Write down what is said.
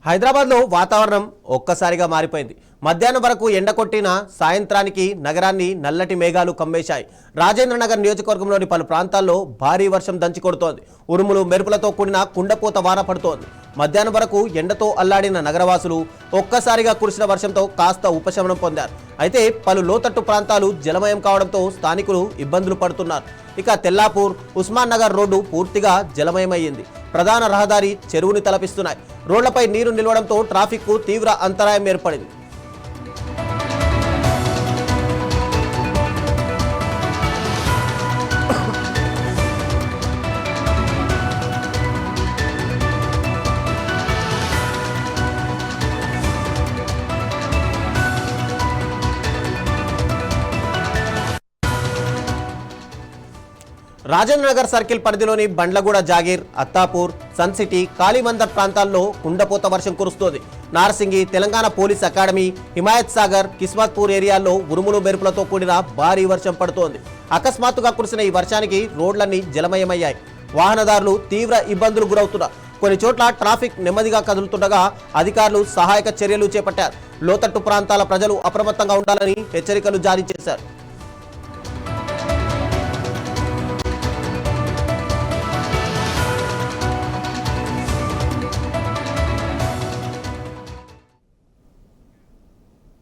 హైదరాబాద్లో వాతావరణం ఒక్కసారిగా మారిపోయింది. మధ్యాహ్నం వరకు ఎండ కొట్టిన సాయంత్రానికి నగరాన్ని నల్లటి మేఘాలు కమ్మేశాయి. రాజేంద్రనగర్ నియోజకవర్గంలోని పలు ప్రాంతాల్లో భారీ వర్షం దంచి కొడుతోంది. ఉరుములు మెరుపులతో కూడిన కుండపోత వాన పడుతోంది. మధ్యాహ్నం వరకు ఎండతో అల్లాడిన నగరవాసులు ఒక్కసారిగా కురిసిన వర్షంతో కాస్త ఉపశమనం పొందారు. అయితే పలు లోతట్టు ప్రాంతాలు జలమయం కావడంతో స్థానికులు ఇబ్బందులు పడుతున్నారు. ఇక తెల్లాపూర్ ఉస్మాన్ నగర్ రోడ్డు పూర్తిగా జలమయమయ్యింది. ప్రధాన రహదారి చెరువుని తలపిస్తున్నాయి. రోడ్లపై నీరు నిలవడంతో ట్రాఫిక్ కు తీవ్ర అంతరాయం ఏర్పడింది. రాజేంద్రనగర్ సర్కిల్ పరిధిలోని బండ్లగూడ జాగీర్, అత్తాపూర్, సన్ సిటీ, కాళీమందర్ ప్రాంతాల్లో కుండపోత వర్షం కురుస్తోంది. నార్సింగి, తెలంగాణ పోలీస్ అకాడమీ, హిమాయత్ సాగర్, కిస్మత్పూర్ ఏరియాల్లో ఉరుములు మెరుపులతో కూడిన భారీ వర్షం పడుతోంది. అకస్మాత్తుగా కురిసిన ఈ వర్షానికి రోడ్లన్నీ జలమయమయ్యాయి. వాహనదారులు తీవ్ర ఇబ్బందులు గురవుతున్నారు. కొన్ని చోట్ల ట్రాఫిక్ నెమ్మదిగా కదులుతుండగా అధికారులు సహాయక చర్యలు చేపట్టారు. లోతట్టు ప్రాంతాల ప్రజలు అప్రమత్తంగా ఉండాలని హెచ్చరికలు జారీ చేశారు.